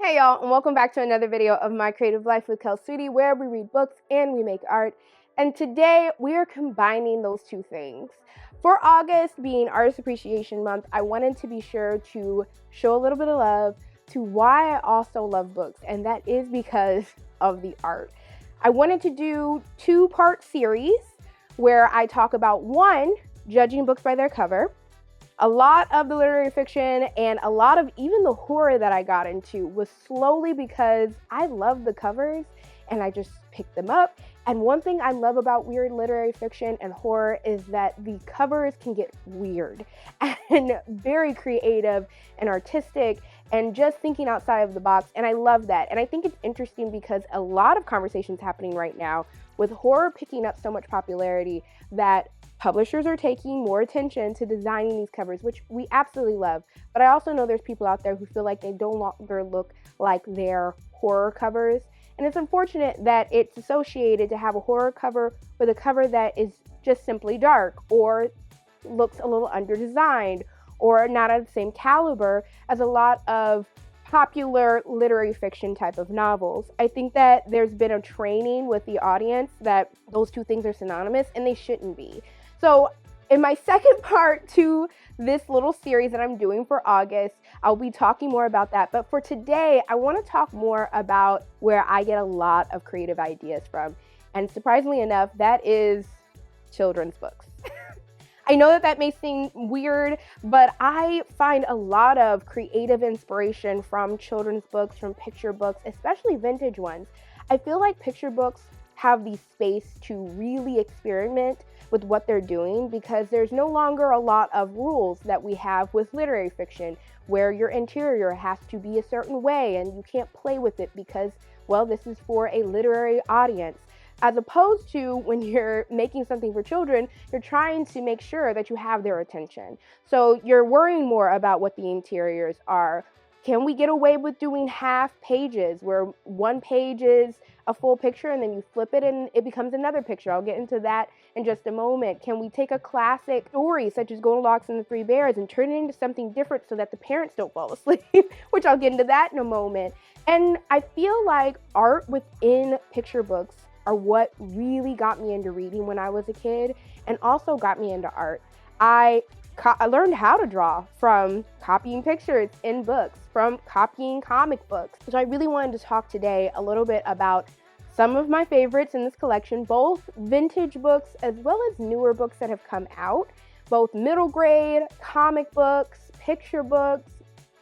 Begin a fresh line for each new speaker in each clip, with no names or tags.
Hey y'all, and welcome back to another video of My Creative Life with Kelssweetie, where we read books and we make art. And today we are combining those two things. For August being Artist Appreciation Month, I wanted to be sure to show a little bit of love to why I also love books, and that is because of the art. I wanted to do two-part series where I talk about one, judging books by their cover. A lot of the literary fiction and a lot of even the horror that I got into was slowly because I love the covers and I just picked them up. And one thing I love about weird literary fiction and horror is that the covers can get weird and very creative and artistic and just thinking outside of the box. And I love that. And I think it's interesting because a lot of conversations happening right now with horror picking up so much popularity that publishers are taking more attention to designing these covers, which we absolutely love. But I also know there's people out there who feel like they don't longer look like their horror covers. And it's unfortunate that it's associated to have a horror cover with a cover that is just simply dark or looks a little under-designed or not at the same caliber as a lot of popular literary fiction type of novels. I think that there's been a training with the audience that those two things are synonymous, and they shouldn't be. So in my second part to this little series that I'm doing for August, I'll be talking more about that. But for today, I want to talk more about where I get a lot of creative ideas from. And surprisingly enough, that is children's books. I know that may seem weird, but I find a lot of creative inspiration from children's books, from picture books, especially vintage ones. I feel like picture books have the space to really experiment with what they're doing because there's no longer a lot of rules that we have with literary fiction where your interior has to be a certain way and you can't play with it because, well, this is for a literary audience. As opposed to when you're making something for children, you're trying to make sure that you have their attention. So you're worrying more about what the interiors are. Can we get away with doing half pages where one page is a full picture and then you flip it and it becomes another picture? I'll get into that in just a moment. Can we take a classic story such as Goldilocks and the Three Bears and turn it into something different so that the parents don't fall asleep? Which I'll get into that in a moment. And I feel like art within picture books are what really got me into reading when I was a kid and also got me into art. I learned how to draw from copying pictures in books, from copying comic books. So I really wanted to talk today a little bit about some of my favorites in this collection, both vintage books as well as newer books that have come out, both middle grade, comic books, picture books,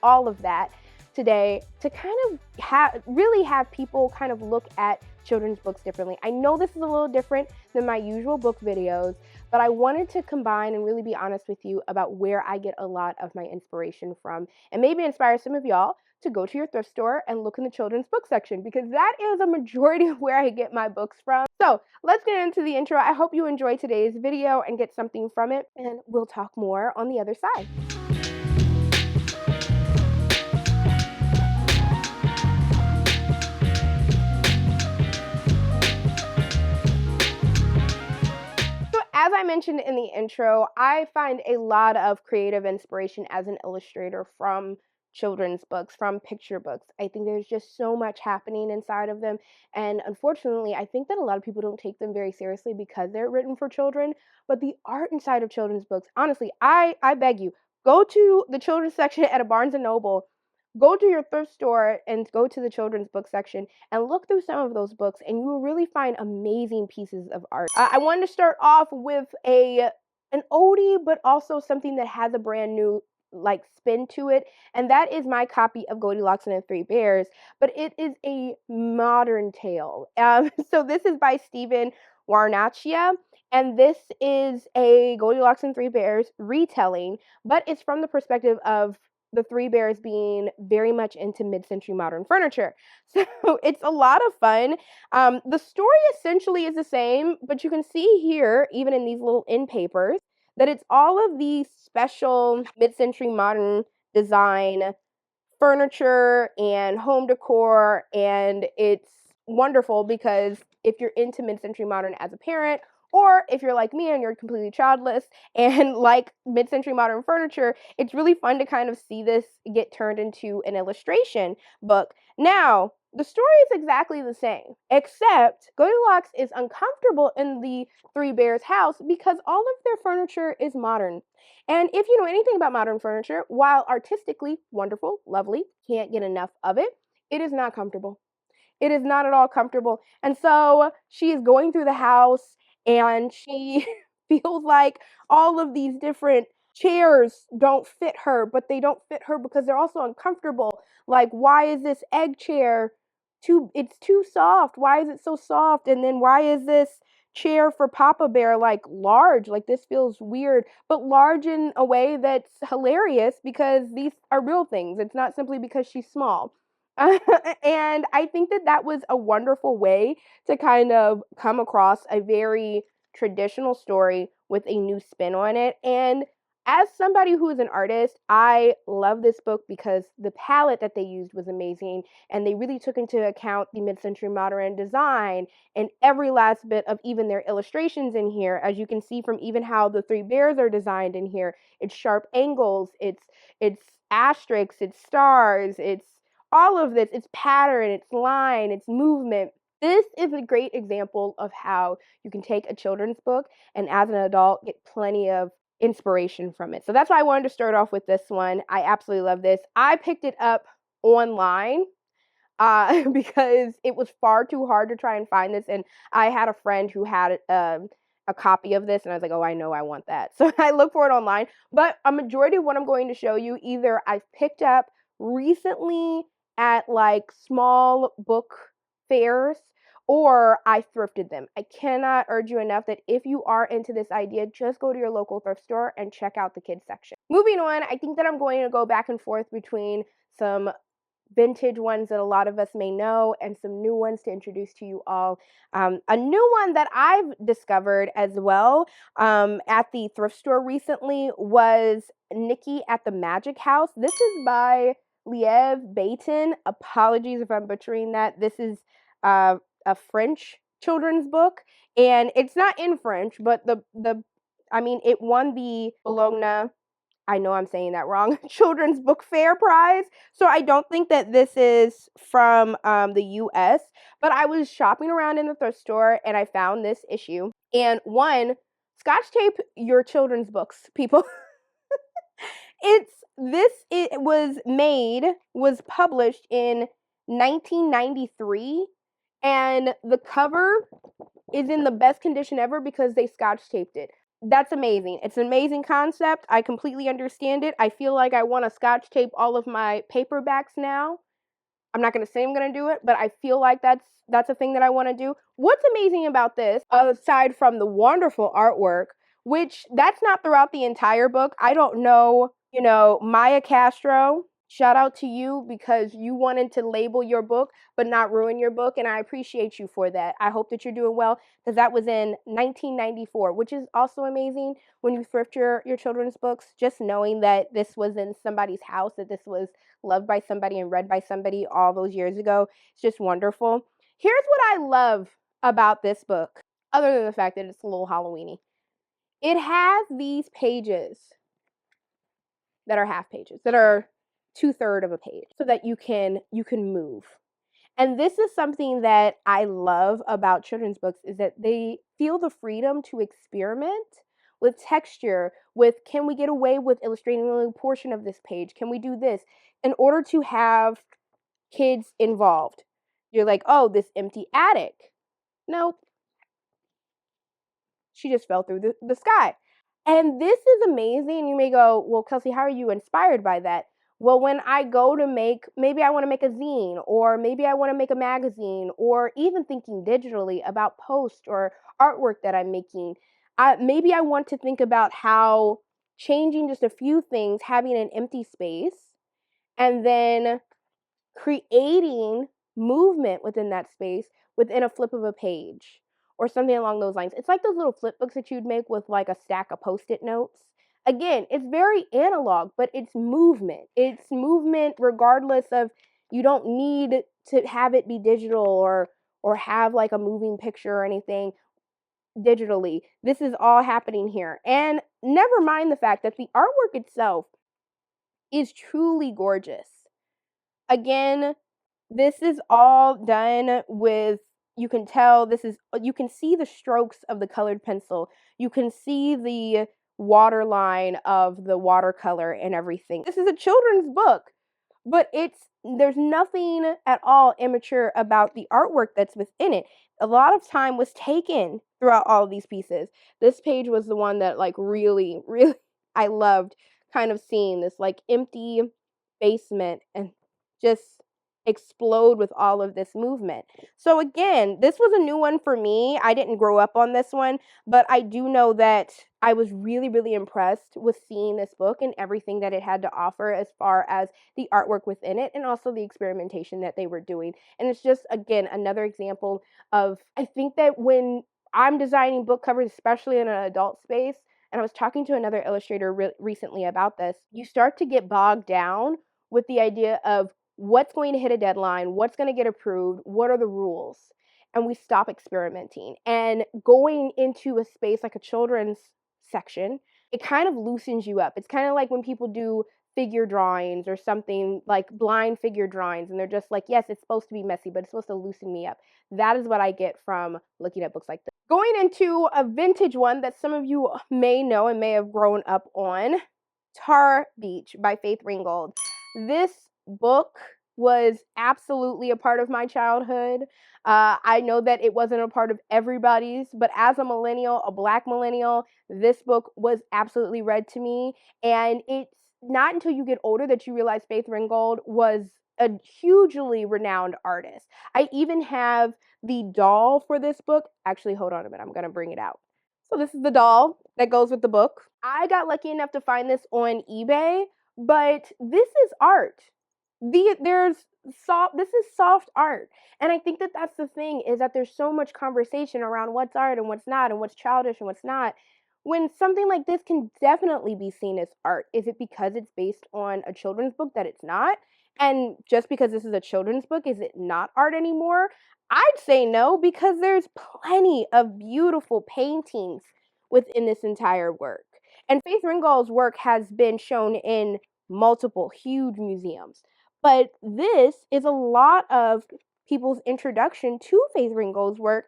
all of that today to kind of really have people kind of look at children's books differently. I know this is a little different than my usual book videos, but I wanted to combine and really be honest with you about where I get a lot of my inspiration from and maybe inspire some of y'all to go to your thrift store and look in the children's book section because that is a majority of where I get my books from. So let's get into the intro. I hope you enjoy today's video and get something from it, and we'll talk more on the other side. As I mentioned in the intro, I find a lot of creative inspiration as an illustrator from children's books, from picture books. I think there's just so much happening inside of them. And unfortunately, I think that a lot of people don't take them very seriously because they're written for children. But the art inside of children's books, honestly, I beg you, go to the children's section at a Barnes & Noble. Go to your thrift store and go to the children's book section and look through some of those books and you will really find amazing pieces of art. I wanted to start off with an oldie, but also something that has a brand new spin to it, and that is my copy of Goldilocks and the Three Bears, but it is a modern tale. So this is by Stephen Warnachia, and this is a Goldilocks and Three Bears retelling, but it's from the perspective of the Three Bears being very much into mid-century modern furniture. So it's a lot of fun. The story essentially is the same, but you can see here, even in these little end papers, that it's all of these special mid-century modern design furniture and home decor, and it's wonderful because if you're into mid-century modern as a parent Or if you're like me and you're completely childless and like mid-century modern furniture, it's really fun to kind of see this get turned into an illustration book. Now, the story is exactly the same, except Goldilocks is uncomfortable in the Three Bears house because all of their furniture is modern. And if you know anything about modern furniture, while artistically wonderful, lovely, can't get enough of it, it is not comfortable. It is not at all comfortable. And so she is going through the house and she feels like all of these different chairs don't fit her, but they don't fit her because they're also uncomfortable. Like, why is this egg chair it's too soft? Why is it so soft? And then why is this chair for Papa Bear like large? Like, this feels weird, but large in a way that's hilarious because these are real things. It's not simply because she's small. And I think that that was a wonderful way to kind of come across a very traditional story with a new spin on it. And as somebody who is an artist, I love this book because the palette that they used was amazing. And they really took into account the mid-century modern design and every last bit of even their illustrations in here. As you can see from even how the three bears are designed in here, it's sharp angles, it's asterisks, it's stars, it's all of this, it's pattern, it's line, it's movement. This is a great example of how you can take a children's book and as an adult get plenty of inspiration from it. So that's why I wanted to start off with this one. I absolutely love this. I picked it up online because it was far too hard to try and find this. And I had a friend who had a copy of this, and I was like, oh, I know I want that. So I looked for it online. But a majority of what I'm going to show you, either I've picked up recently at like small book fairs, or I thrifted them. I cannot urge you enough that if you are into this idea, just go to your local thrift store and check out the kids section. Moving on, I think that I'm going to go back and forth between some vintage ones that a lot of us may know and some new ones to introduce to you all. A new one that I've discovered as well at the thrift store recently was Nikki at the Magic House. This is by Liev Baton. Apologies if I'm butchering that. This is a French children's book, and it's not in French, but it won the Bologna, I know I'm saying that wrong, Children's Book Fair prize. So I don't think that this is from the US, but I was shopping around in the thrift store and I found this issue. And one, Scotch tape your children's books, people. It was published in 1993, and the cover is in the best condition ever because they Scotch taped it. That's amazing. It's an amazing concept. I completely understand it. I feel like I want to Scotch tape all of my paperbacks now. I'm not going to say I'm going to do it, but I feel like that's a thing that I want to do. What's amazing about this, aside from the wonderful artwork, which that's not throughout the entire book. I don't know, Maya Castro, shout out to you because you wanted to label your book but not ruin your book, and I appreciate you for that. I hope that you're doing well because that was in 1994, which is also amazing when you thrift your children's books, just knowing that this was in somebody's house, that this was loved by somebody and read by somebody all those years ago. It's just wonderful. Here's what I love about this book, other than the fact that it's a little Halloweeny. It has these pages that are half pages, that are 2/3 of a page, so that you can move. And this is something that I love about children's books, is that they feel the freedom to experiment with texture, with can we get away with illustrating only a portion of this page? Can we do this? In order to have kids involved. You're like, oh, this empty attic. Nope. She just fell through the sky. And this is amazing. You may go, well, Kelsey, how are you inspired by that? Well, when I go to maybe I want to make a zine, or maybe I want to make a magazine, or even thinking digitally about posts or artwork that I'm making, maybe I want to think about how changing just a few things, having an empty space, and then creating movement within that space within a flip of a page or something along those lines. It's like those little flip books that you'd make with like a stack of Post-it notes. Again, it's very analog, but it's movement. It's movement regardless of, you don't need to have it be digital or have like a moving picture or anything. digitally. This is all happening here. And never mind the fact that the artwork itself is truly gorgeous. Again, this is all done with, you can tell this is, you can see the strokes of the colored pencil. You can see the waterline of the watercolor and everything. This is a children's book, but there's nothing at all immature about the artwork that's within it. A lot of time was taken throughout all of these pieces. This page was the one that like really, really I loved, kind of seeing this like empty basement and just explode with all of this movement. So again, this was a new one for me. I didn't grow up on this one, but I do know that I was really, really impressed with seeing this book and everything that it had to offer as far as the artwork within it and also the experimentation that they were doing. And it's just, again, another example of, I think that when I'm designing book covers, especially in an adult space, and I was talking to another illustrator recently about this, you start to get bogged down with the idea of what's going to hit a deadline, what's going to get approved, what are the rules, and we stop experimenting. And going into a space like a children's section, it kind of loosens you up. It's kind of like when people do figure drawings or something, like blind figure drawings, and they're just like, yes, it's supposed to be messy, but it's supposed to loosen me up. That is what I get from looking at books like this. Going into a vintage one that some of you may know and may have grown up on, Tar Beach by Faith Ringgold. This book was absolutely a part of my childhood. I know that it wasn't a part of everybody's, but as a millennial, a Black millennial, this book was absolutely read to me. And it's not until you get older that you realize Faith Ringgold was a hugely renowned artist. I even have the doll for this book. Actually, hold on a minute. I'm going to bring it out. So this is the doll that goes with the book. I got lucky enough to find this on eBay, but this is art. This is soft art. And I think that that's the thing, is that there's so much conversation around what's art and what's not and what's childish and what's not. When something like this can definitely be seen as art, is it because it's based on a children's book that it's not? And just because this is a children's book, is it not art anymore? I'd say no, because there's plenty of beautiful paintings within this entire work. And Faith Ringgold's work has been shown in multiple huge museums. But this is a lot of people's introduction to Faith Ringgold's work,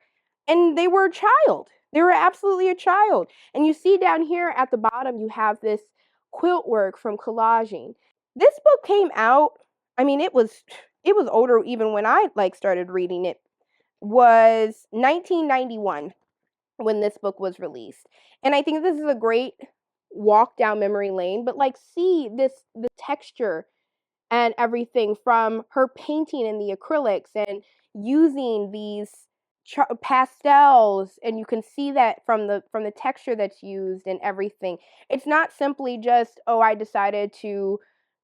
and they were a child. They were absolutely a child. And you see down here at the bottom, you have this quilt work from collaging. This book came out, I mean, it was older even when I started reading it. Was 1991 when this book was released. And I think this is a great walk down memory lane, but see the texture and everything from her painting in the acrylics and using these pastels, and you can see that from the texture that's used and everything. It's not simply just, oh, I decided to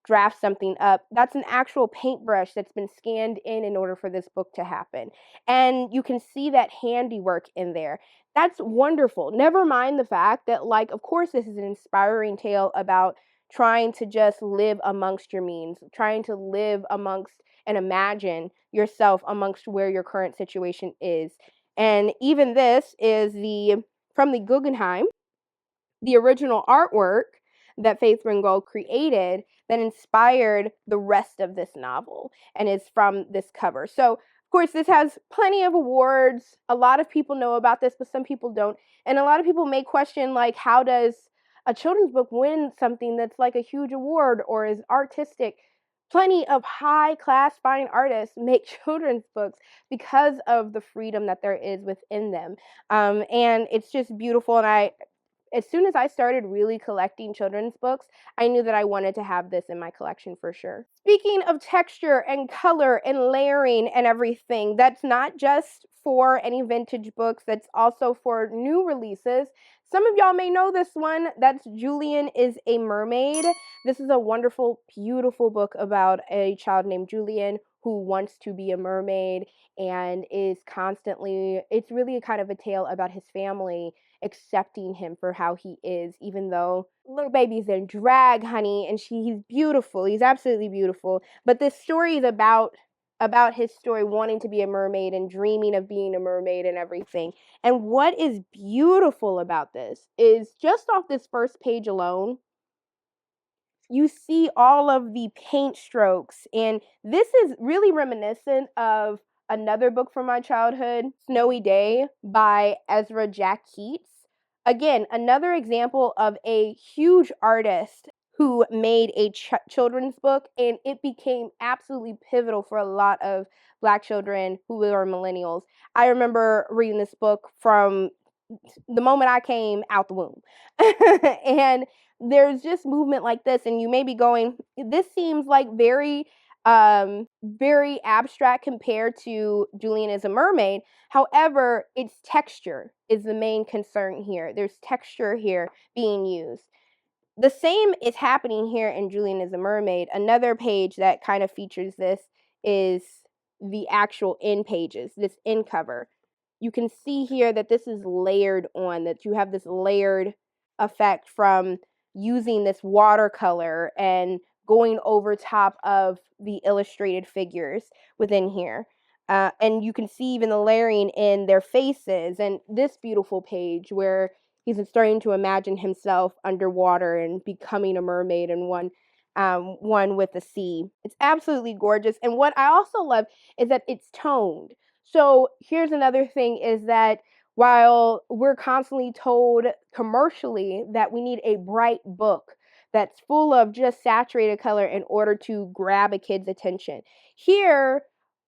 draft something up. That's an actual paintbrush that's been scanned in order for this book to happen. And you can see that handiwork in there. That's wonderful. Never mind the fact that, of course, this is an inspiring tale about trying to just live amongst your means, trying to live amongst and imagine yourself amongst where your current situation is. And even this is from the Guggenheim, the original artwork that Faith Ringgold created that inspired the rest of this novel, and is from this cover. So, of course, this has plenty of awards. A lot of people know about this, but some people don't. And a lot of people may question, how does a children's book win something that's like a huge award or is artistic? Plenty of high-class fine artists make children's books because of the freedom that there is within them. And it's just beautiful. And as soon as I started really collecting children's books, I knew that I wanted to have this in my collection for sure. Speaking of texture and color and layering and everything, that's not just for any vintage books, that's also for new releases. Some of y'all may know this one. That's Julian is a Mermaid. This is a wonderful, beautiful book about a child named Julian who wants to be a mermaid and is constantly, it's really kind of a tale about his family accepting him for how he is, even though little baby's in drag, honey, and he's beautiful. He's absolutely beautiful. But this story is about about his story wanting to be a mermaid and dreaming of being a mermaid and everything. And what is beautiful about this is just off this first page alone, you see all of the paint strokes. And this is really reminiscent of another book from my childhood, Snowy Day by Ezra Jack Keats. Again, another example of a huge artist who made a children's book, and it became absolutely pivotal for a lot of Black children who were millennials. I remember reading this book from the moment I came out the womb. And there's just movement like this, and you may be going, this seems like very abstract compared to Julian is a Mermaid. However, its texture is the main concern here. There's texture here being used. The same is happening here in Julian is a Mermaid. Another page that kind of features this is the actual end pages, this end cover. You can see here that this is layered on, that you have this layered effect from using this watercolor and going over top of the illustrated figures within here. And you can see even the layering in their faces, and this beautiful page where he's starting to imagine himself underwater and becoming a mermaid and one with the sea. It's absolutely gorgeous. And what I also love is that it's toned. So here's another thing, is that while we're constantly told commercially that we need a bright book that's full of just saturated color in order to grab a kid's attention, here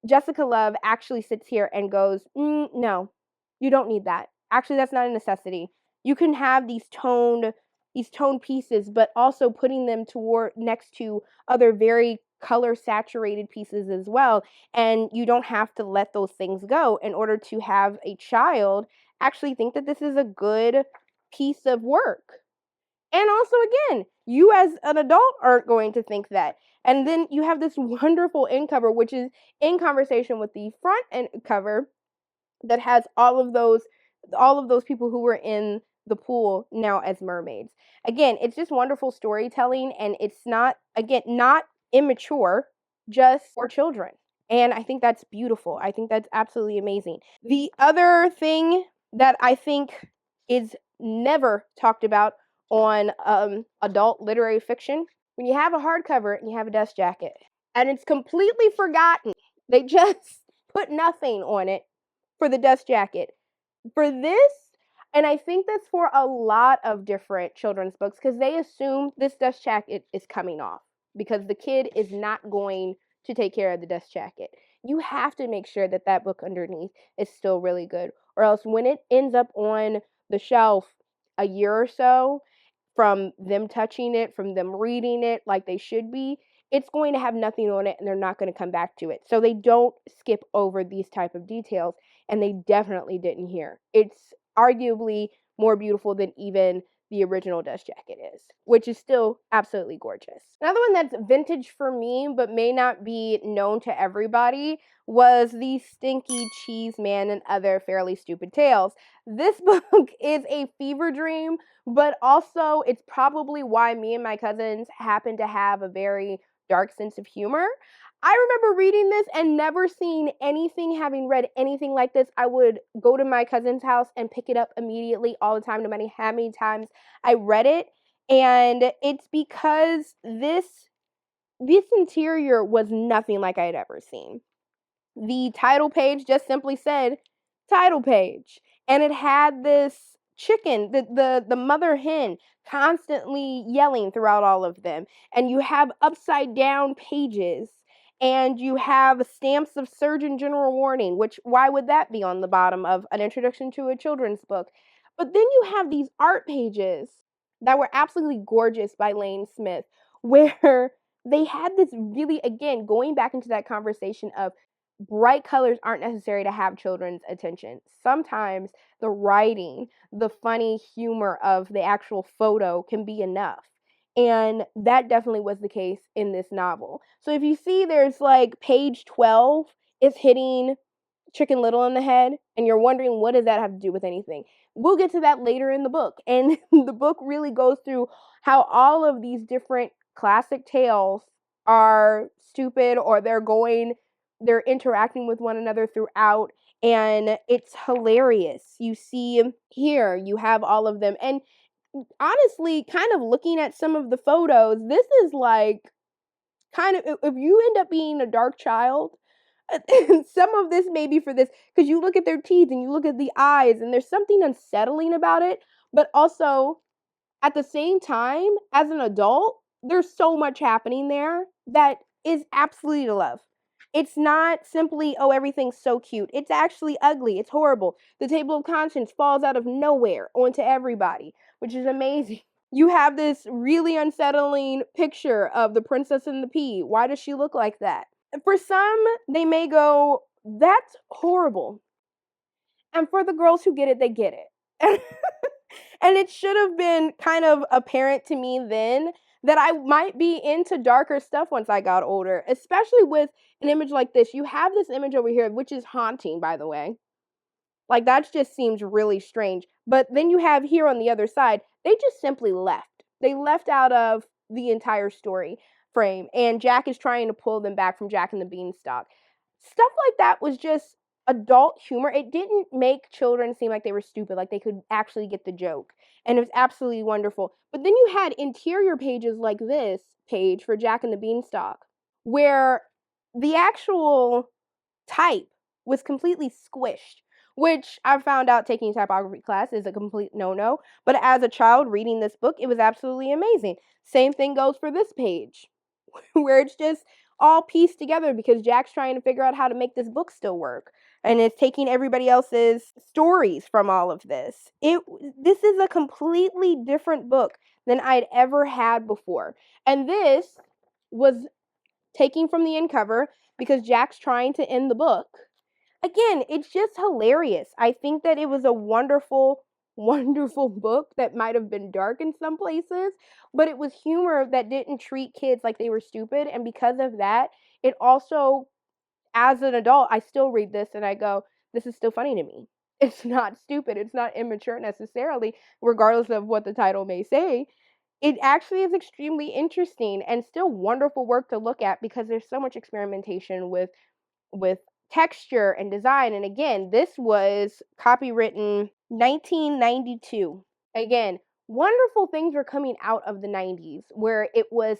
Jessica Love actually sits here and goes, no, you don't need that. Actually, that's not a necessity. You can have these toned pieces, but also putting them next to other very color saturated pieces as well. And you don't have to let those things go in order to have a child actually think that this is a good piece of work. And also, again, you as an adult aren't going to think that. And then you have this wonderful end cover, which is in conversation with the front end cover that has all of those people who were in the pool now as mermaids. Again, it's just wonderful storytelling, and it's not immature, just for children. And I think that's beautiful. I think that's absolutely amazing. The other thing that I think is never talked about on adult literary fiction, when you have a hardcover and you have a dust jacket, and it's completely forgotten, they just put nothing on it for the dust jacket. For this, and I think that's for a lot of different children's books, because they assume this dust jacket is coming off because the kid is not going to take care of the dust jacket. You have to make sure that that book underneath is still really good, or else when it ends up on the shelf a year or so, from them touching it, from them reading it like they should be, it's going to have nothing on it, and they're not going to come back to it. So they don't skip over these type of details, and they definitely didn't here. It's arguably more beautiful than even the original dust jacket is, which is still absolutely gorgeous. Another one that's vintage for me, but may not be known to everybody, was the Stinky Cheese Man and Other Fairly Stupid Tales. This book is a fever dream, but also it's probably why me and my cousins happen to have a very dark sense of humor. I remember reading this and never seeing anything, having read anything like this. I would go to my cousin's house and pick it up immediately all the time, no matter how many times I read it. And it's because this interior was nothing like I had ever seen. The title page just simply said title page, and it had this chicken, the mother hen, constantly yelling throughout all of them. And you have upside down pages, and you have stamps of Surgeon General warning, which, why would that be on the bottom of an introduction to a children's book? But then you have these art pages that were absolutely gorgeous by Lane Smith, where they had this really, again, going back into that conversation of bright colors aren't necessary to have children's attention. Sometimes the writing, the funny humor of the actual photo can be enough. And that definitely was the case in this novel. So if you see, there's like page 12 is hitting Chicken Little in the head, and you're wondering, what does that have to do with anything? We'll get to that later in the book. And the book really goes through how all of these different classic tales are stupid, or they're interacting with one another throughout, and it's hilarious. You see here, you have all of them. And honestly, kind of looking at some of the photos, this is like kind of, if you end up being a dark child, some of this may be for this, because you look at their teeth and you look at the eyes, and there's something unsettling about it. But also, at the same time, as an adult, there's so much happening there that is absolutely to love. It's not simply, oh, everything's so cute. It's actually ugly. It's horrible. The table of contents falls out of nowhere onto everybody, which is amazing. You have this really unsettling picture of the princess and the pea. Why does she look like that? For some, they may go, that's horrible. And for the girls who get it, they get it. And it should have been kind of apparent to me then that I might be into darker stuff once I got older, especially with an image like this. You have this image over here, which is haunting, by the way. Like, that just seems really strange. But then you have here on the other side, they just simply left. They left out of the entire story frame, and Jack is trying to pull them back from Jack and the Beanstalk. Stuff like that was just adult humor. It didn't make children seem like they were stupid, like they could actually get the joke. And it was absolutely wonderful. But then you had interior pages like this page for Jack and the Beanstalk, where the actual type was completely squished, which I found out taking typography class is a complete no-no. But as a child reading this book, it was absolutely amazing. Same thing goes for this page, where it's just all pieced together because Jack's trying to figure out how to make this book still work. And it's taking everybody else's stories from all of this. This is a completely different book than I'd ever had before. And this was taking from the end cover because Jack's trying to end the book. Again, it's just hilarious. I think that it was a wonderful, wonderful book that might have been dark in some places, but it was humor that didn't treat kids like they were stupid. And because of that, it also, as an adult, I still read this and I go, this is still funny to me. It's not stupid. It's not immature necessarily, regardless of what the title may say. It actually is extremely interesting and still wonderful work to look at because there's so much experimentation with texture and design. And again, this was copywritten 1992. Again, wonderful things were coming out of the 90s where it was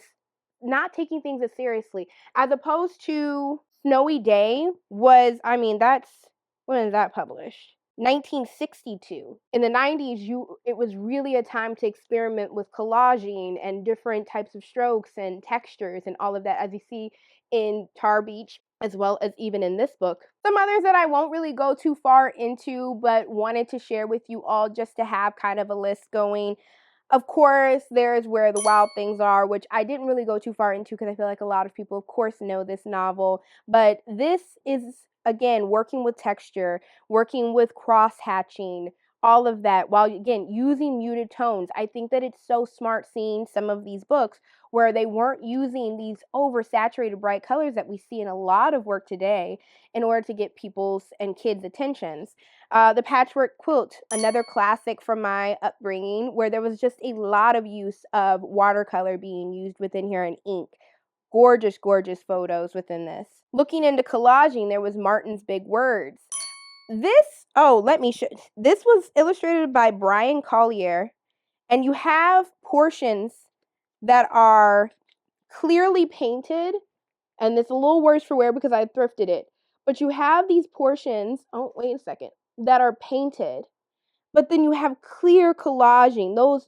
not taking things as seriously, as opposed to Snowy Day was, I mean, that's, when is that published? 1962. In the 90s, it was really a time to experiment with collaging and different types of strokes and textures and all of that, as you see in Tar Beach, as well as even in this book. Some others that I won't really go too far into, but wanted to share with you all just to have kind of a list going. Of course, there's Where the Wild Things Are, which I didn't really go too far into because I feel like a lot of people, of course, know this novel. But this is, again, working with texture, working with cross-hatching, all of that, while, again, using muted tones. I think that it's so smart seeing some of these books where they weren't using these oversaturated bright colors that we see in a lot of work today in order to get people's and kids' attentions. The Patchwork Quilt, another classic from my upbringing, where there was just a lot of use of watercolor being used within here and ink. Gorgeous, gorgeous photos within this. Looking into collaging, there was Martin's Big Words. This was illustrated by Brian Collier, and you have portions that are clearly painted, and it's a little worse for wear because I thrifted it. But you have these portions, oh, wait a second, that are painted, but then you have clear collaging. Those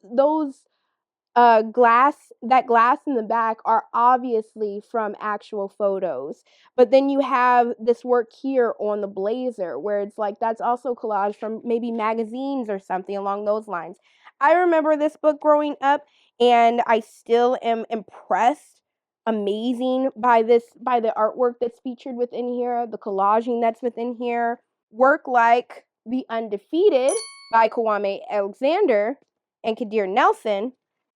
glass in the back are obviously from actual photos. But then you have this work here on the blazer where it's like that's also collage from maybe magazines or something along those lines. I remember this book growing up, and I still am impressed, amazing by the artwork that's featured within here, the collaging that's within here. Work like The Undefeated by Kwame Alexander and Kadir Nelson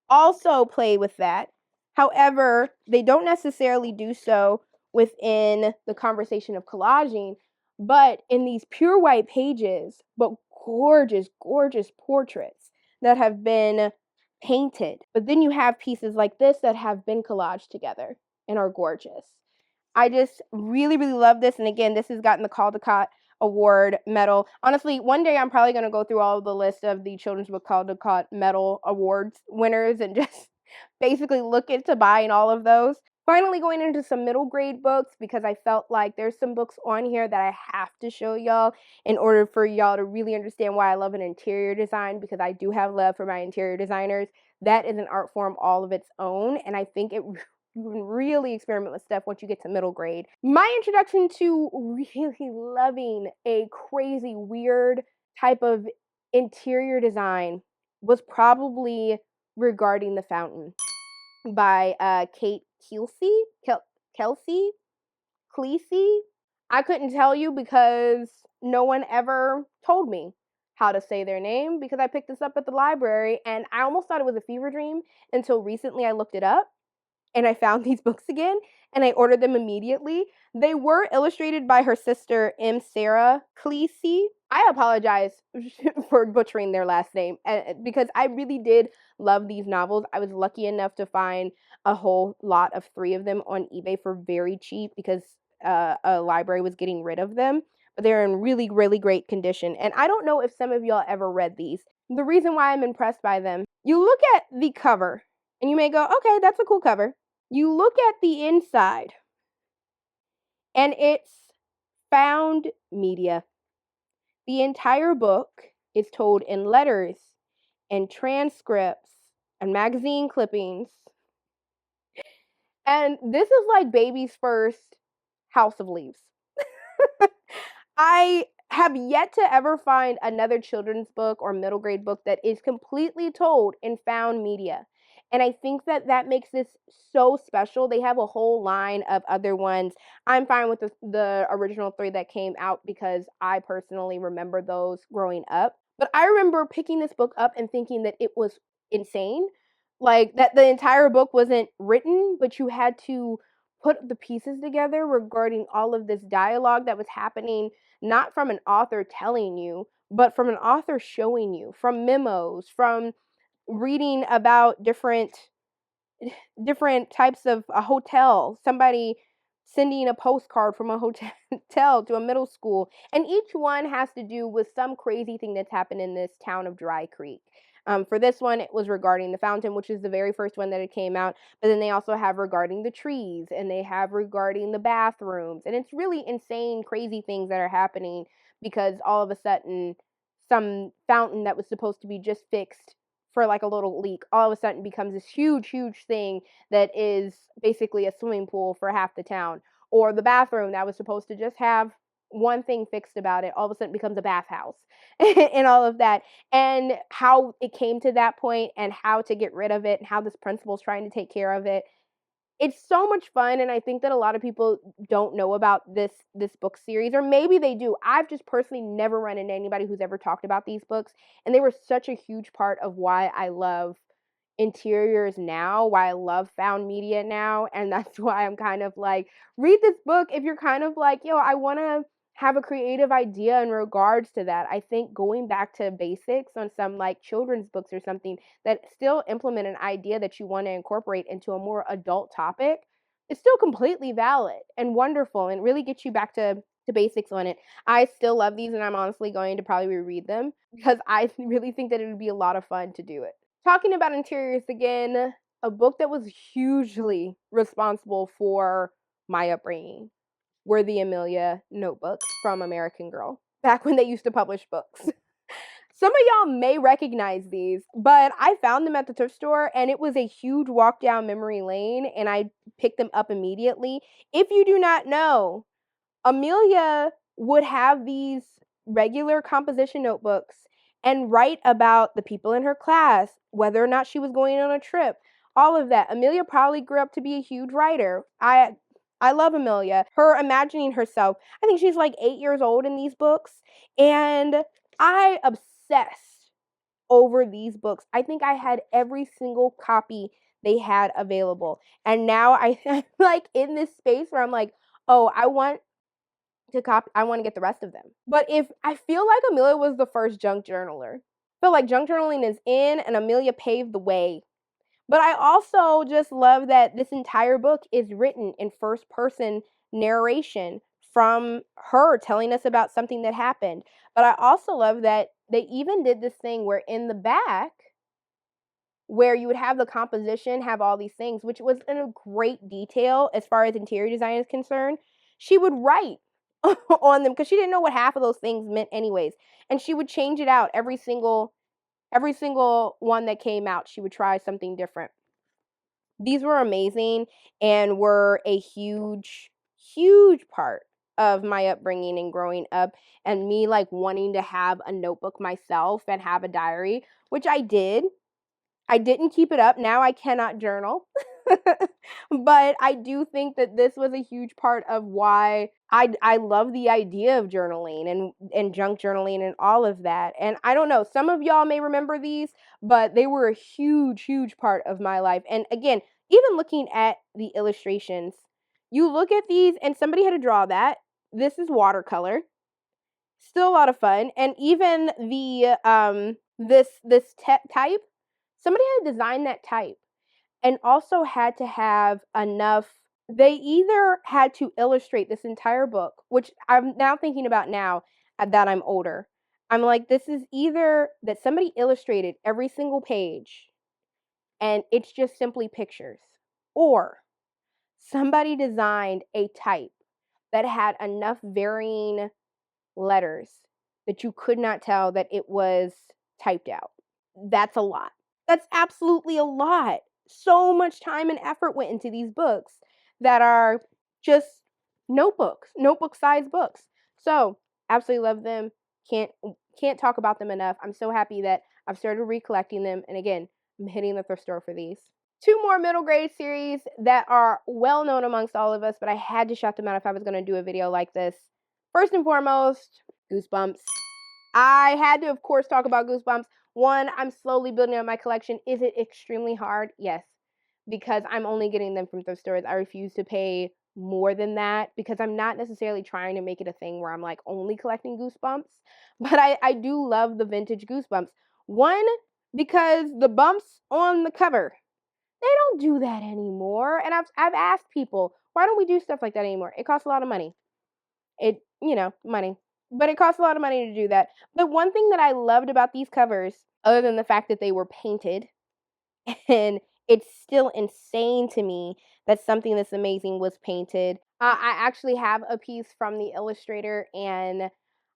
also play with that. However, they don't necessarily do so within the conversation of collaging, but in these pure white pages, but gorgeous, gorgeous portraits that have been painted. But then you have pieces like this that have been collaged together and are gorgeous. I just really, really love this. And again, this has gotten the Caldecott Award medal. Honestly, one day I'm probably going to go through all of the list of the Children's Book Caldecott Medal Awards winners and just basically look into buying all of those. Finally going into some middle grade books because I felt like there's some books on here that I have to show y'all in order for y'all to really understand why I love an interior design, because I do have love for my interior designers. That is an art form all of its own, and I think it you can really experiment with stuff once you get to middle grade. My introduction to really loving a crazy, weird type of interior design was probably Regarding the Fountain by Kate Kelssweetie. I couldn't tell you because no one ever told me how to say their name, because I picked this up at the library and I almost thought it was a fever dream until recently I looked it up and I found these books again and I ordered them immediately. They were illustrated by her sister, Sarah Kelssweetie. I apologize for butchering their last name because I really did love these novels. I was lucky enough to find a whole lot of 3 of them on eBay for very cheap because a library was getting rid of them. But they're in really, really great condition. And I don't know if some of y'all ever read these. The reason why I'm impressed by them, you look at the cover and you may go, okay, that's a cool cover. You look at the inside, and it's found media. The entire book is told in letters and transcripts and magazine clippings. And this is like baby's first House of Leaves. I have yet to ever find another children's book or middle grade book that is completely told in found media. And I think that that makes this so special. They have a whole line of other ones. I'm fine with the original 3 that came out because I personally remember those growing up. But I remember picking this book up and thinking that it was insane. Like, that the entire book wasn't written, but you had to put the pieces together regarding all of this dialogue that was happening, not from an author telling you, but from an author showing you, from memos, from reading about different types of a hotel, somebody sending a postcard from a hotel to a middle school, and each one has to do with some crazy thing that's happened in this town of Dry Creek. For this one, it was Regarding the Fountain, which is the very first one that it came out, but then they also have Regarding the Trees, and they have Regarding the Bathrooms, and it's really insane, crazy things that are happening because all of a sudden, some fountain that was supposed to be just fixed for like a little leak all of a sudden becomes this huge, huge thing that is basically a swimming pool for half the town. Or the bathroom that was supposed to just have one thing fixed about it all of a sudden becomes a bathhouse and all of that. And how it came to that point and how to get rid of it and how this principal is trying to take care of it. It's so much fun, and I think that a lot of people don't know about this book series, or maybe they do. I've just personally never run into anybody who's ever talked about these books, and they were such a huge part of why I love interiors now, why I love found media now, and that's why I'm kind of like, read this book if you're kind of like, yo, I want to have a creative idea in regards to that. I think going back to basics on some like children's books or something that still implement an idea that you want to incorporate into a more adult topic is still completely valid and wonderful and really get you back to basics on it. I still love these, and I'm honestly going to probably reread them because I really think that it would be a lot of fun to do it. Talking about interiors again, a book that was hugely responsible for my upbringing were the Amelia notebooks from American Girl, back when they used to publish books. Some of y'all may recognize these, but I found them at the thrift store, and it was a huge walk down memory lane, and I picked them up immediately. If you do not know, Amelia would have these regular composition notebooks and write about the people in her class, whether or not she was going on a trip, all of that. Amelia probably grew up to be a huge writer. I love Amelia. Her imagining herself. I think she's like 8 years old in these books, and I obsessed over these books. I think I had every single copy they had available. And now I'm like in this space where I'm like, oh, I want to get the rest of them. But if I feel like Amelia was the first junk journaler. I feel like junk journaling is in, and Amelia paved the way. But I also just love that this entire book is written in first person narration from her telling us about something that happened. But I also love that they even did this thing where in the back, where you would have the composition, have all these things, which was in a great detail as far as interior design is concerned. She would write on them because she didn't know what half of those things meant anyways. And she would change it out every single one that came out. She would try something different. These were amazing and were a huge, huge part of my upbringing and growing up, and me like wanting to have a notebook myself and have a diary, which I did. I didn't keep it up. Now I cannot journal. But I do think that this was a huge part of why I love the idea of journaling and junk journaling and all of that. And I don't know, some of y'all may remember these, but they were a huge, huge part of my life. And again, even looking at the illustrations, you look at these and somebody had to draw that. This is watercolor. Still a lot of fun. And even the this type, somebody had to design that type and also had to have enough. They either had to illustrate this entire book, which I'm now thinking about now that I'm older. I'm like, this is either that somebody illustrated every single page and it's just simply pictures, or somebody designed a type that had enough varying letters that you could not tell that it was typed out. That's a lot. That's absolutely a lot. So much time and effort went into these books that are just notebook sized books. So absolutely love them. Can't talk about them enough. I'm so happy that I've started recollecting them. And again, I'm hitting the thrift store for these. Two more middle grade series that are well known amongst all of us, but I had to shout them out if I was going to do a video like this. First and foremost, Goosebumps. I had to, of course, talk about Goosebumps. One, I'm slowly building up my collection. Is it extremely hard? Yes, because I'm only getting them from thrift stores. I refuse to pay more than that because I'm not necessarily trying to make it a thing where I'm like only collecting Goosebumps. But I do love the vintage Goosebumps. One, because the bumps on the cover, they don't do that anymore. And I've asked people, why don't we do stuff like that anymore? It costs a lot of money. Money. But it costs a lot of money to do that. But one thing that I loved about these covers, other than the fact that they were painted, and it's still insane to me that something this amazing was painted. I actually have a piece from the illustrator, and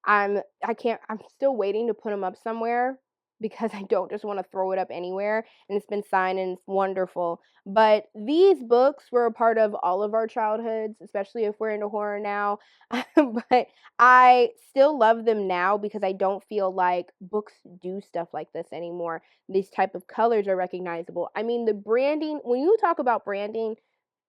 I'm still waiting to put them up somewhere because I don't just want to throw it up anywhere. And it's been signed and it's wonderful. But these books were a part of all of our childhoods, especially if we're into horror now. But I still love them now because I don't feel like books do stuff like this anymore. These type of colors are recognizable. I mean, the branding, when you talk about branding,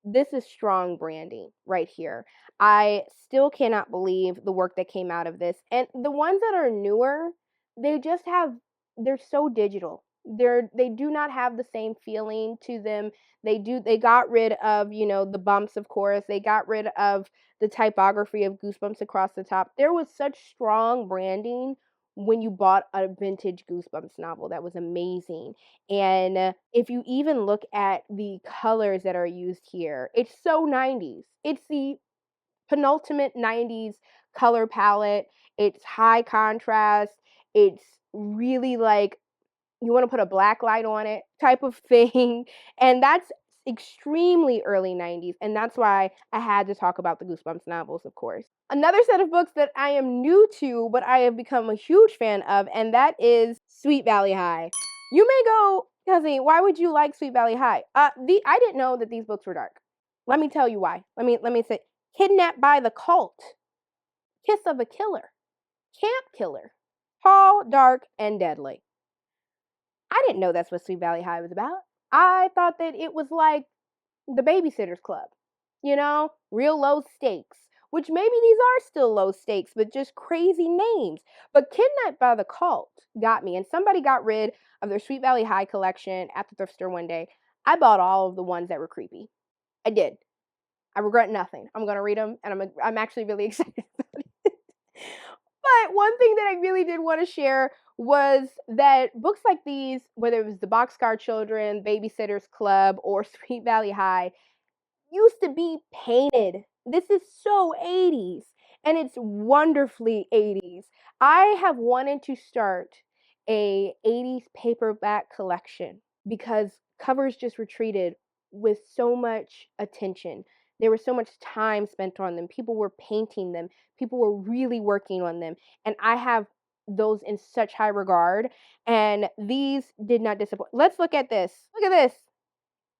this is strong branding right here. I still cannot believe the work that came out of this. And the ones that are newer, they're so digital. They do not have the same feeling to them. They got rid of, the bumps, of course. They got rid of the typography of Goosebumps across the top. There was such strong branding when you bought a vintage Goosebumps novel. That was amazing. And if you even look at the colors that are used here, it's so 90s. It's the penultimate 90s color palette. It's high contrast. It's really like you want to put a black light on it type of thing. And that's extremely early 90s. And that's why I had to talk about the Goosebumps novels, of course. Another set of books that I am new to, but I have become a huge fan of, and that is Sweet Valley High. You may go, Kelsey, why would you like Sweet Valley High? I didn't know that these books were dark. Let me tell you why. Let me say, Kidnapped by the Cult, Kiss of a Killer, Camp Killer, Tall, Dark, and Deadly. I didn't know that's what Sweet Valley High was about. I thought that it was like the Babysitter's Club, real low stakes, which maybe these are still low stakes, but just crazy names. But Kidnapped by the Cult got me, and somebody got rid of their Sweet Valley High collection at the thrift store one day. I bought all of the ones that were creepy. I did. I regret nothing. I'm going to read them, and I'm actually really excited about it. But one thing that I really did want to share was that books like these, whether it was The Boxcar Children, Babysitter's Club, or Sweet Valley High, used to be painted. This is so 80s, and it's wonderfully 80s. I have wanted to start a 80s paperback collection because covers just were treated with so much attention. There was so much time spent on them. People were painting them. People were really working on them. And I have those in such high regard. And these did not disappoint. Let's look at this. Look at this.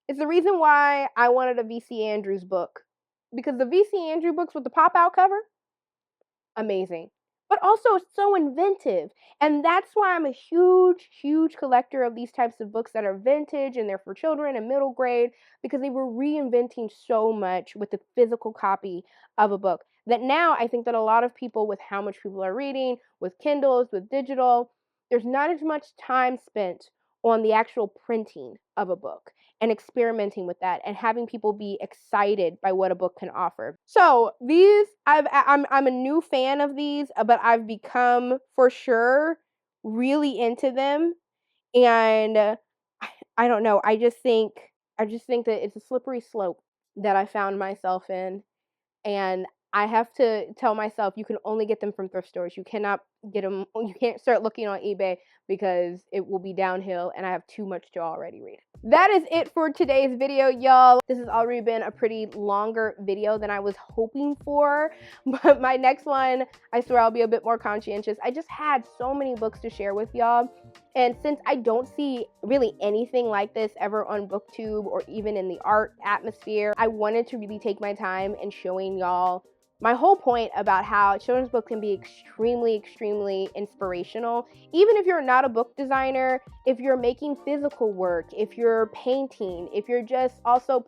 It's the reason why I wanted a VC Andrews book. Because the VC Andrew books with the pop-out cover, amazing. But also so inventive. And that's why I'm a huge, huge collector of these types of books that are vintage and they're for children and middle grade, because they were reinventing so much with the physical copy of a book that now I think that a lot of people, with how much people are reading, with Kindles, with digital, there's not as much time spent on the actual printing of a book and experimenting with that and having people be excited by what a book can offer. So these, I'm a new fan of these, but I've become for sure really into them. And I don't know. I just think that it's a slippery slope that I found myself in. And I have to tell myself you can only get them from thrift stores. You cannot get them, you can't start looking on eBay because it will be downhill and I have too much to already read. That is it for today's video, y'all. This has already been a pretty longer video than I was hoping for, but my next one, I swear I'll be a bit more conscientious. I just had so many books to share with y'all. And since I don't see really anything like this ever on BookTube or even in the art atmosphere, I wanted to really take my time in showing y'all my whole point about how children's books can be extremely, extremely inspirational. Even if you're not a book designer, if you're making physical work, if you're painting, if you're just also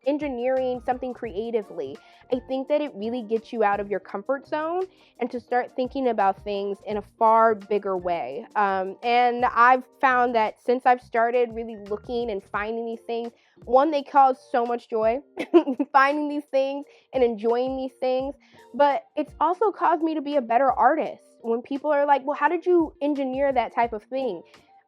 engineering something creatively, I think that it really gets you out of your comfort zone and to start thinking about things in a far bigger way. And I've found that since I've started really looking and finding these things, one, they cause so much joy finding these things and enjoying these things, but it's also caused me to be a better artist. When people are like, well, how did you engineer that type of thing?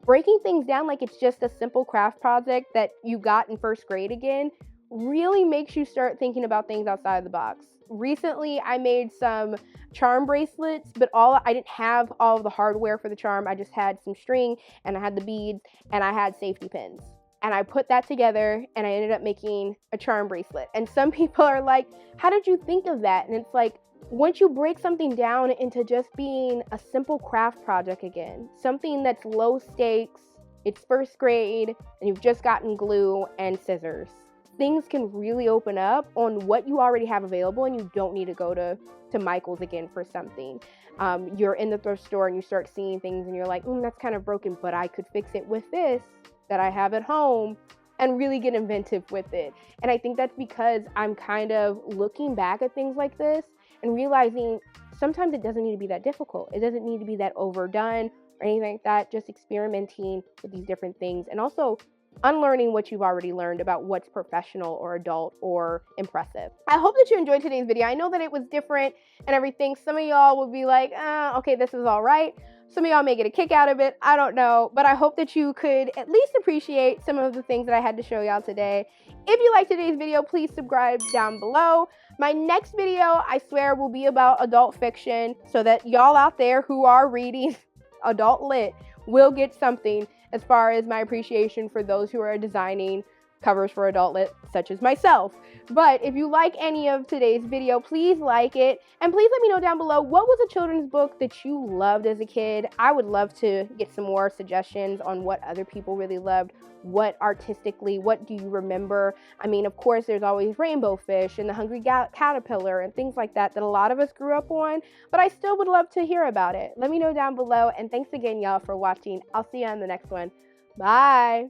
Breaking things down like it's just a simple craft project that you got in first grade again really makes you start thinking about things outside the box. Recently, I made some charm bracelets, but I didn't have all of the hardware for the charm. I just had some string and I had the beads and I had safety pins. And I put that together and I ended up making a charm bracelet. And some people are like, how did you think of that? And it's like, once you break something down into just being a simple craft project again, something that's low stakes, it's first grade, and you've just gotten glue and scissors, things can really open up on what you already have available and you don't need to go to Michael's again for something. You're in the thrift store and you start seeing things and you're like, that's kind of broken, but I could fix it with this that I have at home, and really get inventive with it. And I think that's because I'm kind of looking back at things like this and realizing sometimes it doesn't need to be that difficult. It doesn't need to be that overdone or anything like that. Just experimenting with these different things and also unlearning what you've already learned about what's professional or adult or impressive. I hope that you enjoyed today's video. I know that it was different and everything. Some of y'all will be like, okay, this is all right. Some of y'all may get a kick out of it. I don't know. But I hope that you could at least appreciate some of the things that I had to show y'all today. If you liked today's video, please subscribe down below. My next video, I swear, will be about adult fiction so that y'all out there who are reading adult lit will get something as far as my appreciation for those who are designing covers for adult lit, such as myself. But if you like any of today's video, please like it. And please let me know down below, what was a children's book that you loved as a kid? I would love to get some more suggestions on what other people really loved. What artistically, what do you remember? I mean, of course, there's always Rainbow Fish and The Hungry Caterpillar and things like that a lot of us grew up on, but I still would love to hear about it. Let me know down below. And thanks again, y'all, for watching. I'll see you on the next one. Bye.